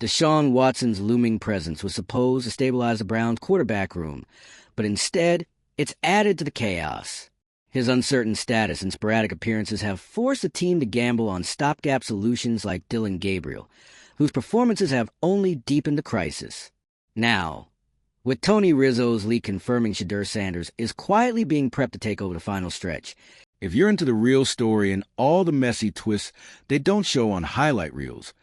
Deshaun Watson's looming presence was supposed to stabilize the Browns' quarterback room, but instead, it's added to the chaos. His uncertain status and sporadic appearances have forced the team to gamble on stopgap solutions like Dillon Gabriel, whose performances have only deepened the crisis. Now, with Tony Rizzo's leak confirming Shedeur Sanders is quietly being prepped to take over the final stretch. If you're into the real story and all the messy twists they don't show on highlight reels,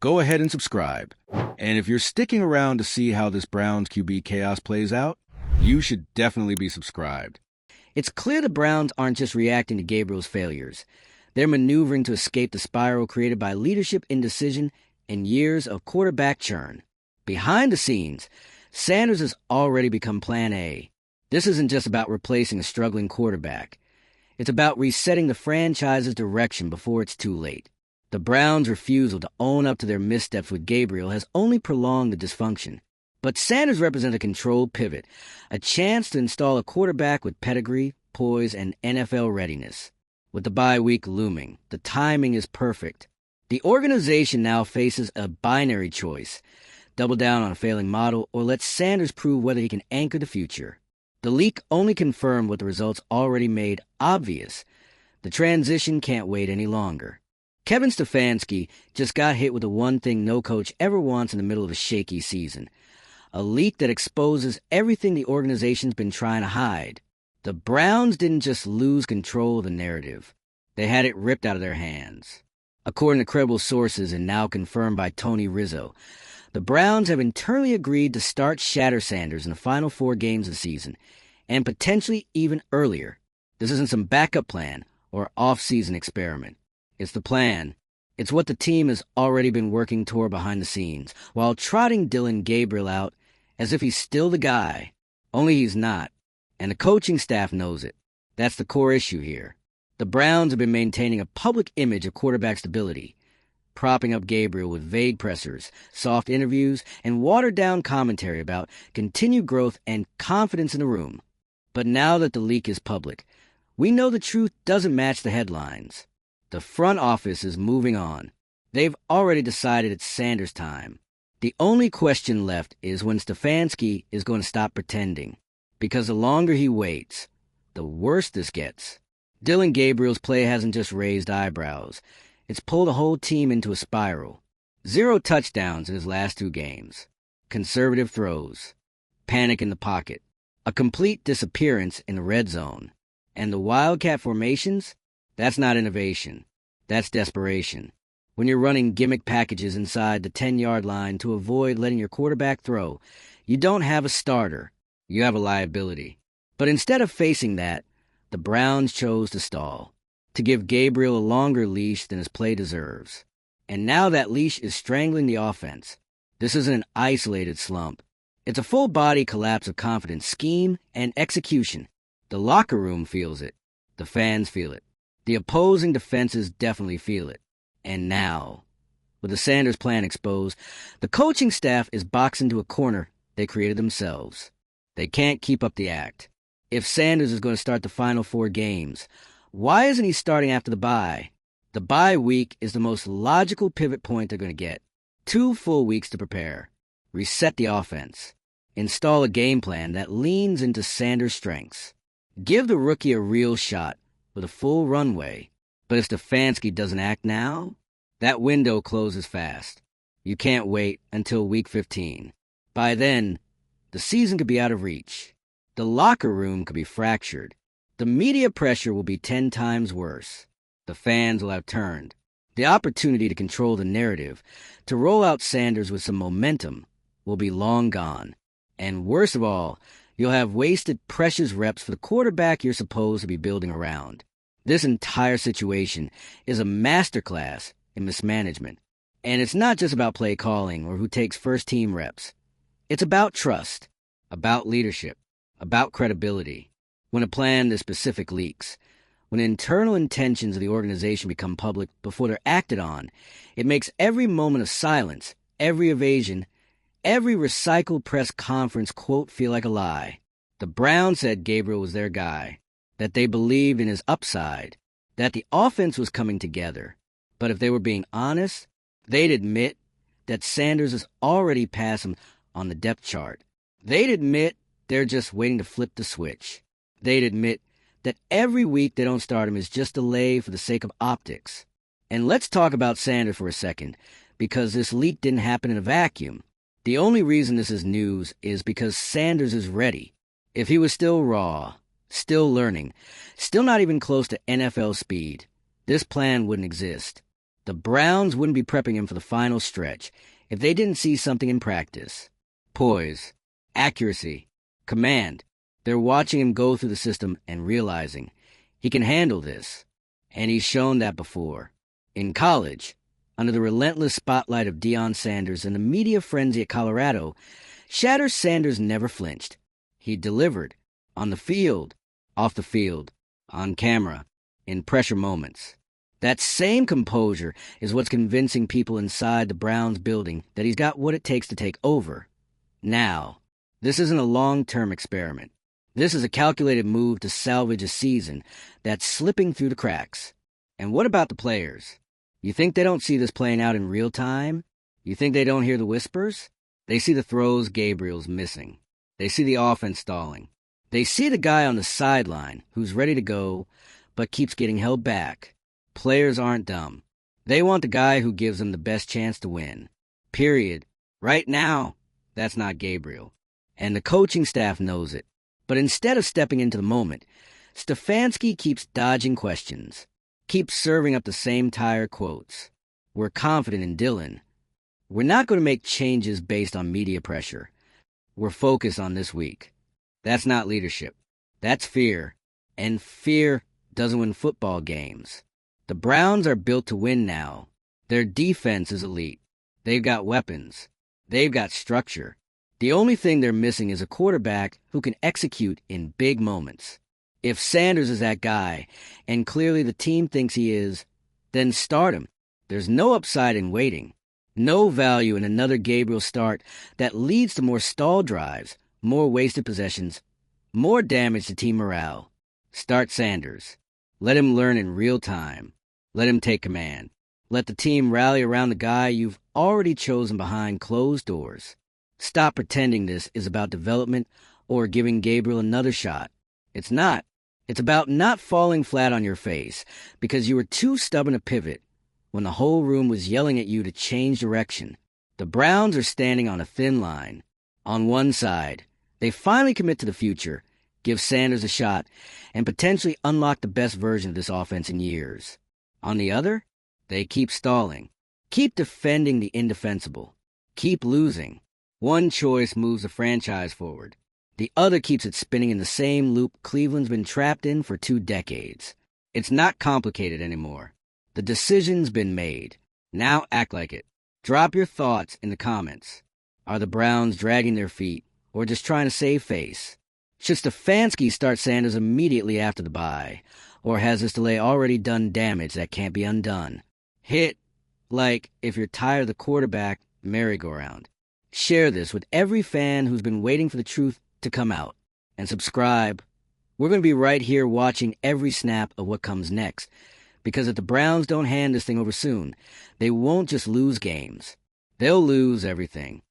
go ahead and subscribe. And if you're sticking around to see how this Browns QB chaos plays out, you should definitely be subscribed. It's clear the Browns aren't just reacting to Gabriel's failures. They're maneuvering to escape the spiral created by leadership indecision and years of quarterback churn. Behind the scenes, Sanders has already become Plan A. This isn't just about replacing a struggling quarterback. It's about resetting the franchise's direction before it's too late. The Browns' refusal to own up to their missteps with Gabriel has only prolonged the dysfunction. But Sanders represents a controlled pivot, a chance to install a quarterback with pedigree, poise, and NFL readiness. With the bye week looming, the timing is perfect. The organization now faces a binary choice: double down on a failing model or let Sanders prove whether he can anchor the future. The leak only confirmed what the results already made obvious. The transition can't wait any longer. Kevin Stefanski just got hit with the one thing no coach ever wants in the middle of a shaky season: a leak that exposes everything the organization's been trying to hide. The Browns didn't just lose control of the narrative. They had it ripped out of their hands. According to credible sources and now confirmed by Tony Rizzo, the Browns have internally agreed to start Shedeur Sanders in the final 4 games of the season, and potentially even earlier. This isn't some backup plan or off-season experiment. It's the plan. It's what the team has already been working toward behind the scenes, while trotting Dillon Gabriel out as if he's still the guy. Only he's not, and the coaching staff knows it. That's the core issue here. The Browns have been maintaining a public image of quarterback stability, propping up Gabriel with vague pressers, soft interviews, and watered-down commentary about continued growth and confidence in the room. But now that the leak is public, we know the truth doesn't match the headlines. The front office is moving on. They've already decided it's Sanders' time. The only question left is when Stefanski is going to stop pretending. Because the longer he waits, the worse this gets. Dillon Gabriel's play hasn't just raised eyebrows. It's pulled the whole team into a spiral. 0 touchdowns in his last 2 games. Conservative throws. Panic in the pocket. A complete disappearance in the red zone. And the Wildcat formations? That's not innovation. That's desperation. When you're running gimmick packages inside the 10-yard line to avoid letting your quarterback throw, you don't have a starter. You have a liability. But instead of facing that, the Browns chose to stall, to give Gabriel a longer leash than his play deserves. And now that leash is strangling the offense. This isn't an isolated slump. It's a full-body collapse of confidence, scheme, and execution. The locker room feels it. The fans feel it. The opposing defenses definitely feel it. And now, with the Sanders plan exposed, the coaching staff is boxed into a corner they created themselves. They can't keep up the act. If Sanders is going to start the final 4 games, why isn't he starting after the bye? The bye week is the most logical pivot point they're going to get. 2 full weeks to prepare. Reset the offense. Install a game plan that leans into Sanders' strengths. Give the rookie a real shot with a full runway. But if Stefanski doesn't act now, that window closes fast. You can't wait until week 15. By then, the season could be out of reach. The locker room could be fractured. The media pressure will be 10 times worse. The fans will have turned. The opportunity to control the narrative, to roll out Sanders with some momentum, will be long gone. And worst of all, you'll have wasted precious reps for the quarterback you're supposed to be building around. This entire situation is a masterclass in mismanagement. And it's not just about play calling or who takes first-team reps. It's about trust, about leadership, about credibility. When a plan this specific leaks, when internal intentions of the organization become public before they're acted on, it makes every moment of silence, every evasion, every recycled press conference quote feel like a lie. The Browns said Gabriel was their guy, that they believed in his upside, that the offense was coming together. But if they were being honest, they'd admit that Sanders is already past him on the depth chart. They'd admit they're just waiting to flip the switch. They'd admit that every week they don't start him is just delay for the sake of optics. And let's talk about Sanders for a second, because this leak didn't happen in a vacuum. The only reason this is news is because Sanders is ready. If he was still raw, still learning, still not even close to NFL speed, this plan wouldn't exist. The Browns wouldn't be prepping him for the final stretch if they didn't see something in practice. Poise, accuracy, command. They're watching him go through the system and realizing he can handle this. And he's shown that before. In college, under the relentless spotlight of Deion Sanders and the media frenzy at Colorado, Shedeur Sanders never flinched. He delivered on the field, off the field, on camera, in pressure moments. That same composure is what's convincing people inside the Browns building that he's got what it takes to take over. Now, this isn't a long-term experiment. This is a calculated move to salvage a season that's slipping through the cracks. And what about the players? You think they don't see this playing out in real time? You think they don't hear the whispers? They see the throws Gabriel's missing. They see the offense stalling. They see the guy on the sideline who's ready to go but keeps getting held back. Players aren't dumb. They want the guy who gives them the best chance to win. Period. Right now, that's not Gabriel. And the coaching staff knows it. But instead of stepping into the moment, Stefanski keeps dodging questions, keeps serving up the same tired quotes. We're confident in Dylan. We're not going to make changes based on media pressure. We're focused on this week. That's not leadership. That's fear. And fear doesn't win football games. The Browns are built to win now. Their defense is elite. They've got weapons. They've got structure. The only thing they're missing is a quarterback who can execute in big moments. If Sanders is that guy, and clearly the team thinks he is, then start him. There's no upside in waiting. No value in another Gabriel start that leads to more stall drives, more wasted possessions, more damage to team morale. Start Sanders. Let him learn in real time. Let him take command. Let the team rally around the guy you've already chosen behind closed doors. Stop pretending this is about development or giving Gabriel another shot. It's not. It's about not falling flat on your face because you were too stubborn to pivot when the whole room was yelling at you to change direction. The Browns are standing on a thin line. On one side, they finally commit to the future, give Sanders a shot, and potentially unlock the best version of this offense in years. On the other, they keep stalling, keep defending the indefensible, keep losing. One choice moves the franchise forward. The other keeps it spinning in the same loop Cleveland's been trapped in for 2 decades. It's not complicated anymore. The decision's been made. Now act like it. Drop your thoughts in the comments. Are the Browns dragging their feet or just trying to save face? Should Stefanski start Sanders immediately after the bye? Or has this delay already done damage that can't be undone? Hit like if you're tired of the quarterback merry-go-round. Share this with every fan who's been waiting for the truth to come out. And subscribe. We're going to be right here watching every snap of what comes next. Because if the Browns don't hand this thing over soon, they won't just lose games. They'll lose everything.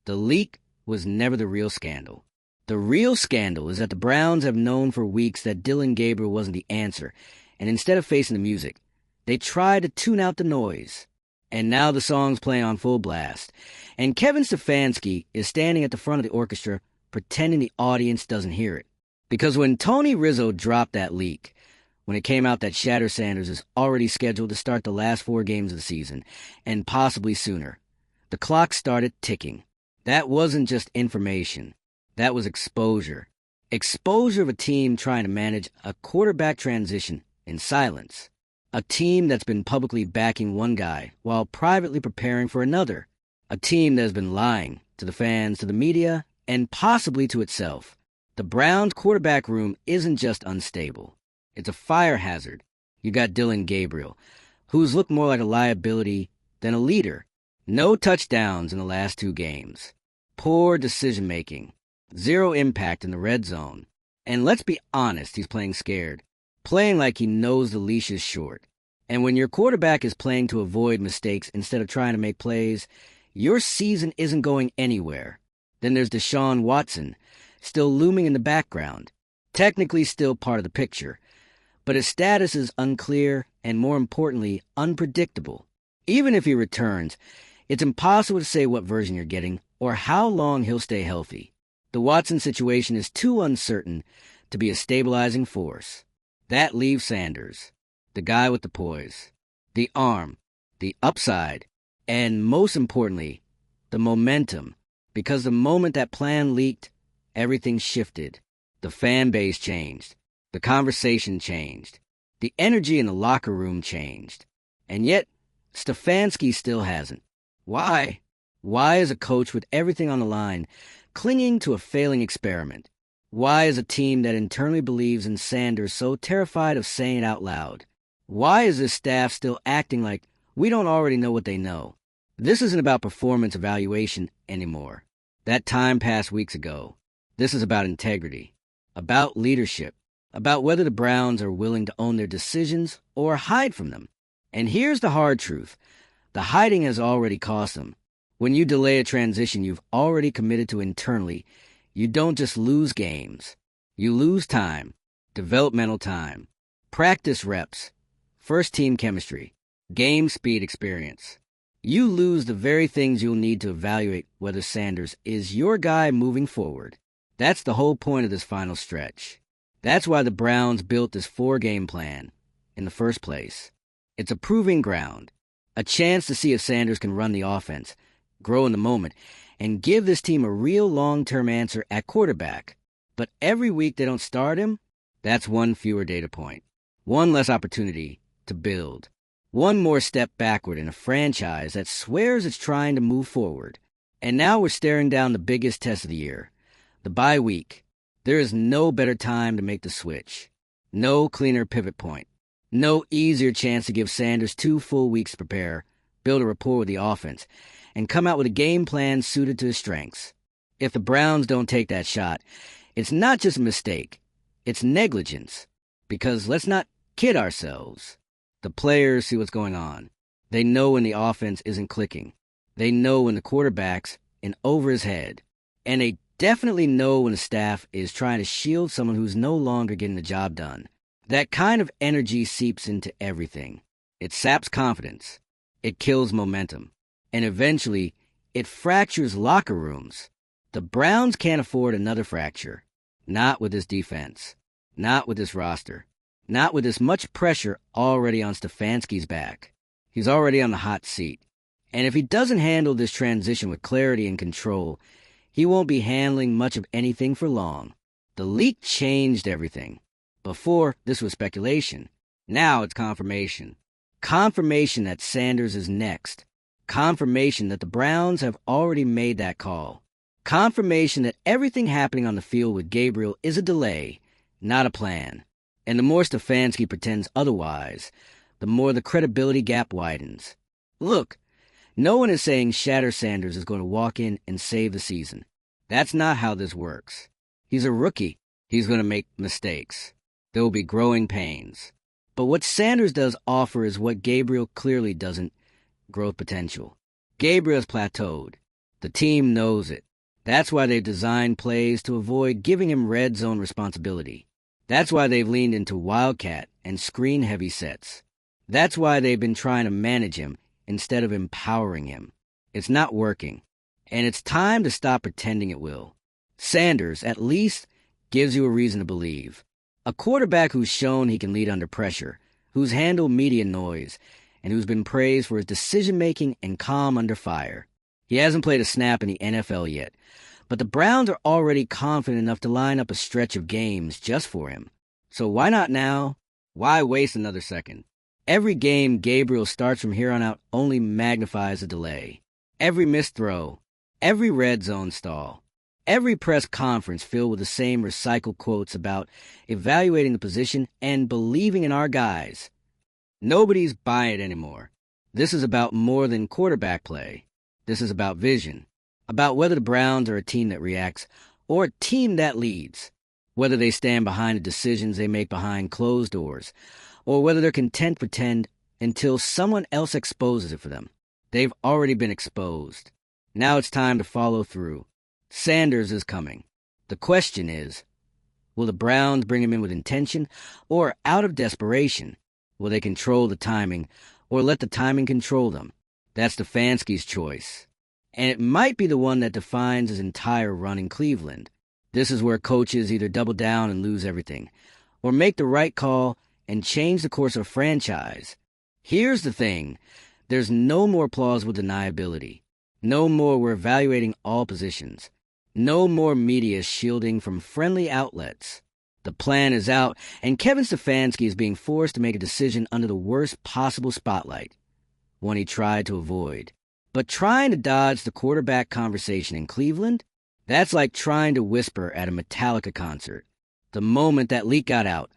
The leak was never the real scandal. The real scandal is that the Browns have known for weeks that Dylan Gabriel wasn't the answer, and instead of facing the music, they tried to tune out the noise. And now the song's playing on full blast, and Kevin Stefanski is standing at the front of the orchestra pretending the audience doesn't hear it. Because when Tony Rizzo dropped that leak, when it came out that Shedeur Sanders is already scheduled to start the last 4 games of the season, and possibly sooner, the clock started ticking. That wasn't just information. That was exposure. Exposure of a team trying to manage a quarterback transition in silence. A team that's been publicly backing one guy while privately preparing for another. A team that has been lying to the fans, to the media, and possibly to itself. The Browns' quarterback room isn't just unstable. It's a fire hazard. You got Dylan Gabriel, who's looked more like a liability than a leader. No touchdowns in the last 2 games. Poor decision-making. 0 impact in the red zone. And let's be honest, he's playing scared. Playing like he knows the leash is short. And when your quarterback is playing to avoid mistakes instead of trying to make plays, your season isn't going anywhere. Then there's Deshaun Watson, still looming in the background, technically still part of the picture, but his status is unclear and, more importantly, unpredictable. Even if he returns, it's impossible to say what version you're getting or how long he'll stay healthy. The Watson situation is too uncertain to be a stabilizing force. That leaves Sanders, the guy with the poise, the arm, the upside, and most importantly, the momentum. Because the moment that plan leaked, everything shifted. The fan base changed. The conversation changed. The energy in the locker room changed. And yet, Stefanski still hasn't. Why? Why is a coach with everything on the line clinging to a failing experiment? Why is a team that internally believes in Sanders so terrified of saying it out loud? Why is this staff still acting like we don't already know what they know? This isn't about performance evaluation anymore. That time passed weeks ago. This is about integrity, about leadership, about whether the Browns are willing to own their decisions or hide from them. And here's the hard truth. The hiding has already cost them. When you delay a transition you've already committed to internally, you don't just lose games. You lose time, developmental time, practice reps, first-team chemistry, game speed experience. You lose the very things you'll need to evaluate whether Sanders is your guy moving forward. That's the whole point of this final stretch. That's why the Browns built this 4-game plan in the first place. It's a proving ground, a chance to see if Sanders can run the offense, grow in the moment, and give this team a real long-term answer at quarterback. But every week they don't start him, that's one fewer data point, one less opportunity to build, one more step backward in a franchise that swears it's trying to move forward. And now we're staring down the biggest test of the year, the bye week. There is no better time to make the switch, no cleaner pivot point, no easier chance to give Sanders 2 full weeks to prepare, build a rapport with the offense, and come out with a game plan suited to his strengths. If the Browns don't take that shot, it's not just a mistake, it's negligence. Because let's not kid ourselves. The players see what's going on. They know when the offense isn't clicking. They know when the quarterback's in over his head. And they definitely know when the staff is trying to shield someone who's no longer getting the job done. That kind of energy seeps into everything. It saps confidence. It kills momentum. And eventually, it fractures locker rooms. The Browns can't afford another fracture. Not with this defense. Not with this roster. Not with this much pressure already on Stefanski's back. He's already on the hot seat. And if he doesn't handle this transition with clarity and control, he won't be handling much of anything for long. The leak changed everything. Before, this was speculation. Now it's confirmation. Confirmation that Sanders is next. Confirmation that the Browns have already made that call. Confirmation that everything happening on the field with Gabriel is a delay, not a plan. And the more Stefanski pretends otherwise, the more the credibility gap widens. Look, no one is saying Shedeur Sanders is going to walk in and save the season. That's not how this works. He's a rookie. He's going to make mistakes. There will be growing pains. But what Sanders does offer is what Gabriel clearly doesn't: growth potential. Gabriel's plateaued. The team knows it. That's why they've designed plays to avoid giving him red zone responsibility. That's why they've leaned into wildcat and screen-heavy sets. That's why they've been trying to manage him instead of empowering him. It's not working, and it's time to stop pretending it will. Sanders, at least, gives you a reason to believe. A quarterback who's shown he can lead under pressure, who's handled media noise, and who's been praised for his decision-making and calm under fire. He hasn't played a snap in the NFL yet, but the Browns are already confident enough to line up a stretch of games just for him. So why not now? Why waste another second? Every game Gabriel starts from here on out only magnifies the delay. Every missed throw, every red zone stall, every press conference filled with the same recycled quotes about evaluating the position and believing in our guys. Nobody's buying it anymore. This is about more than quarterback play. This is about vision, about whether the Browns are a team that reacts or a team that leads, whether they stand behind the decisions they make behind closed doors, or whether they're content to pretend until someone else exposes it for them. They've already been exposed. Now it's time to follow through. Sanders is coming. The question is, will the Browns bring him in with intention or out of desperation? Will they control the timing or let the timing control them? That's Stefanski's choice. And it might be the one that defines his entire run in Cleveland. This is where coaches either double down and lose everything, or make the right call and change the course of a franchise. Here's the thing. There's no more plausible deniability. No more we're evaluating all positions. No more media shielding from friendly outlets. The plan is out, and Kevin Stefanski is being forced to make a decision under the worst possible spotlight, one he tried to avoid. But trying to dodge the quarterback conversation in Cleveland, that's like trying to whisper at a Metallica concert. The moment that leak got out,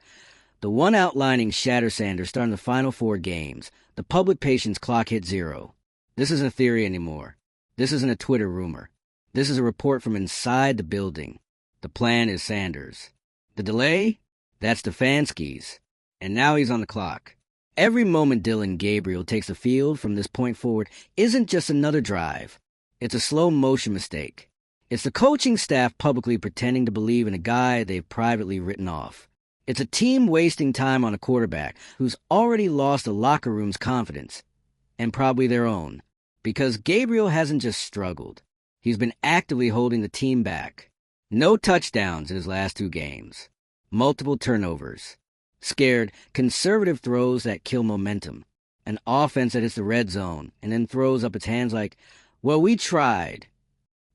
the one outlining Shedeur Sanders starting the final 4 games, the public patience clock hit 0. This isn't a theory anymore. This isn't a Twitter rumor. This is a report from inside the building. The plan is Sanders. The delay? That's Stefanski's. And now he's on the clock. Every moment Dillon Gabriel takes the field from this point forward isn't just another drive. It's a slow motion mistake. It's the coaching staff publicly pretending to believe in a guy they've privately written off. It's a team wasting time on a quarterback who's already lost the locker room's confidence, and probably their own, because Gabriel hasn't just struggled. He's been actively holding the team back. No touchdowns in his last 2 games. Multiple turnovers. Scared, conservative throws that kill momentum. An offense that hits the red zone and then throws up its hands like, well, we tried.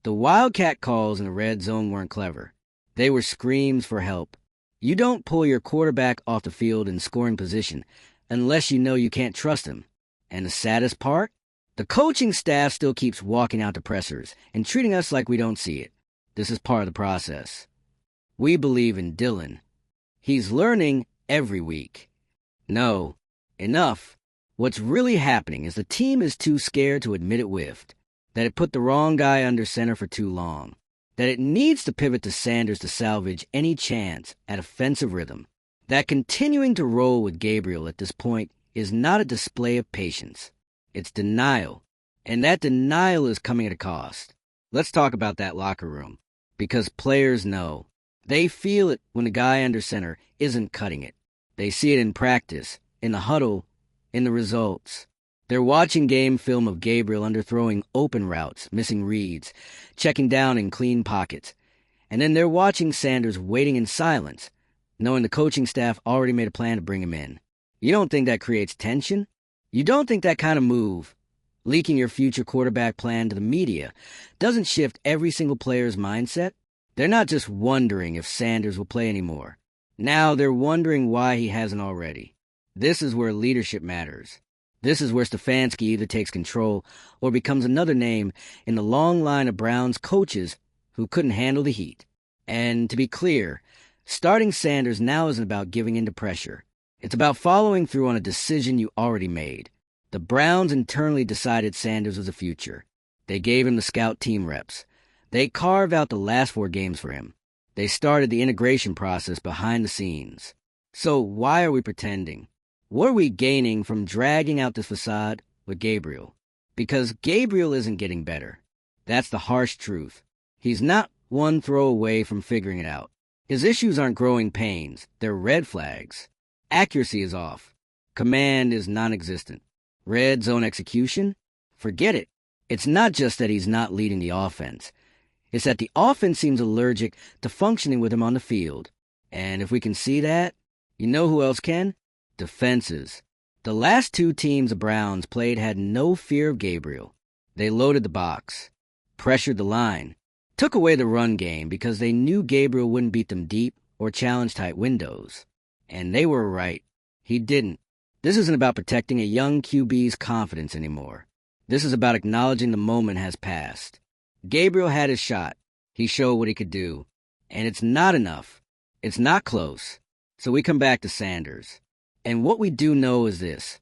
The Wildcat calls in the red zone weren't clever. They were screams for help. You don't pull your quarterback off the field in scoring position unless you know you can't trust him. And the saddest part? The coaching staff still keeps walking out to pressers and treating us like we don't see it. This is part of the process. We believe in Dillon. He's learning every week. No, enough. What's really happening is the team is too scared to admit it whiffed, that it put the wrong guy under center for too long, that it needs to pivot to Sanders to salvage any chance at offensive rhythm, that continuing to roll with Gabriel at this point is not a display of patience. It's denial, and that denial is coming at a cost. Let's talk about that locker room, because players know. They feel it when the guy under center isn't cutting it. They see it in practice, in the huddle, in the results. They're watching game film of Gabriel underthrowing open routes, missing reads, checking down in clean pockets. And then they're watching Sanders waiting in silence, knowing the coaching staff already made a plan to bring him in. You don't think that creates tension? You don't think that kind of move, leaking your future quarterback plan to the media, doesn't shift every single player's mindset? They're not just wondering if Sanders will play anymore. Now they're wondering why he hasn't already. This is where leadership matters. This is where Stefanski either takes control or becomes another name in the long line of Browns coaches who couldn't handle the heat. And to be clear, starting Sanders now isn't about giving in to pressure. It's about following through on a decision you already made. The Browns internally decided Sanders was the future. They gave him the scout team reps. They carved out the last 4 games for him. They started the integration process behind the scenes. So why are we pretending? What are we gaining from dragging out this facade with Gabriel? Because Gabriel isn't getting better. That's the harsh truth. He's not one throw away from figuring it out. His issues aren't growing pains. They're red flags. Accuracy is off. Command is non-existent. Red zone execution? Forget it. It's not just that he's not leading the offense. It's that the offense seems allergic to functioning with him on the field. And if we can see that, you know who else can? Defenses. The last 2 teams the Browns played had no fear of Gabriel. They loaded the box, pressured the line, took away the run game because they knew Gabriel wouldn't beat them deep or challenge tight windows. And they were right. He didn't. This isn't about protecting a young QB's confidence anymore. This is about acknowledging the moment has passed. Gabriel had his shot. He showed what he could do. And it's not enough. It's not close. So we come back to Sanders. And what we do know is this.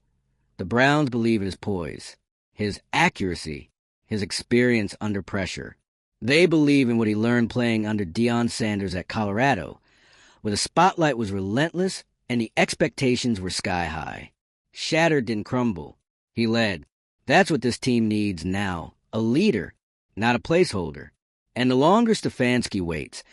The Browns believe in his poise, his accuracy, his experience under pressure. They believe in what he learned playing under Deion Sanders at Colorado, where the spotlight was relentless and the expectations were sky high. Shedeur didn't crumble. He led. That's what this team needs now. A leader. not a placeholder. And the longer Stefanski waits,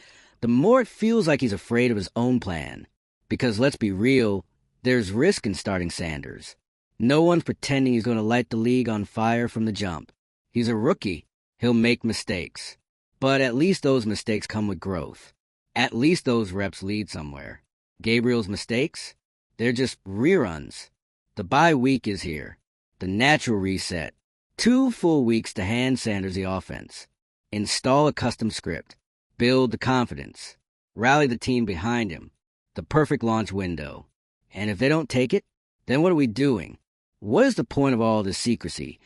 the more it feels like he's afraid of his own plan. Because let's be real, there's risk in starting Sanders. No one's pretending he's going to light the league on fire from the jump. He's a rookie. He'll make mistakes. But at least those mistakes come with growth. At least those reps lead somewhere. Gabriel's mistakes? They're just reruns. The bye week is here. The natural reset. 2 full weeks to hand Sanders the offense. Install a custom script. Build the confidence. Rally the team behind him. The perfect launch window. And if they don't take it, then what are we doing? What is the point of all this secrecy?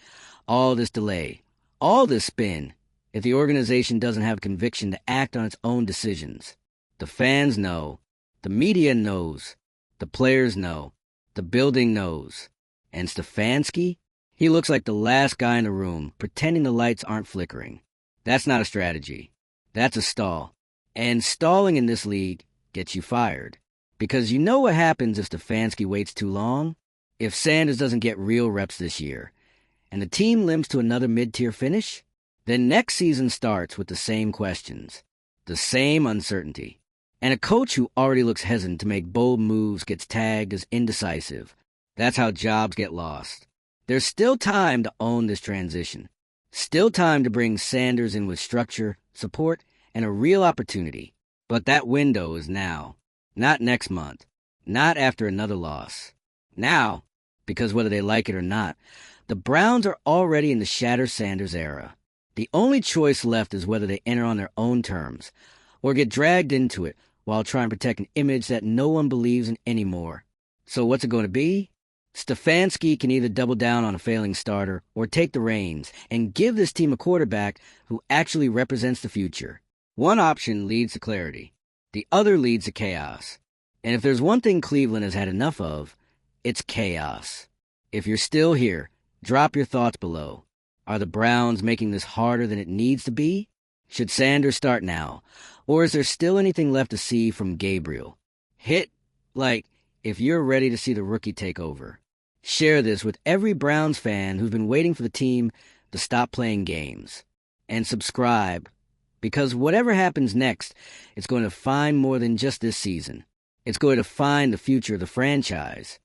All this delay? All this spin? If the organization doesn't have conviction to act on its own decisions? The fans know. The media knows. The players know. The building knows. And Stefanski? He looks like the last guy in the room, pretending the lights aren't flickering. That's not a strategy. That's a stall. And stalling in this league gets you fired. Because you know what happens if Stefanski waits too long? If Sanders doesn't get real reps this year, and the team limps to another mid-tier finish, then next season starts with the same questions, the same uncertainty. And a coach who already looks hesitant to make bold moves gets tagged as indecisive. That's how jobs get lost. There's still time to own this transition. Still time to bring Sanders in with structure, support, and a real opportunity. But that window is now. Not next month. Not after another loss. Now, because whether they like it or not, the Browns are already in the Shatter Sanders era. The only choice left is whether they enter on their own terms or get dragged into it while trying to protect an image that no one believes in anymore. So what's it going to be? Stefanski can either double down on a failing starter or take the reins and give this team a quarterback who actually represents the future. One option leads to clarity. The other leads to chaos. And if there's one thing Cleveland has had enough of, it's chaos. If you're still here, drop your thoughts below. Are the Browns making this harder than it needs to be? Should Sanders start now? Or is there still anything left to see from Gabriel? Hit like if you're ready to see the rookie take over. Share this with every Browns fan who's been waiting for the team to stop playing games. And subscribe, because whatever happens next, it's going to define more than just this season. It's going to define the future of the franchise.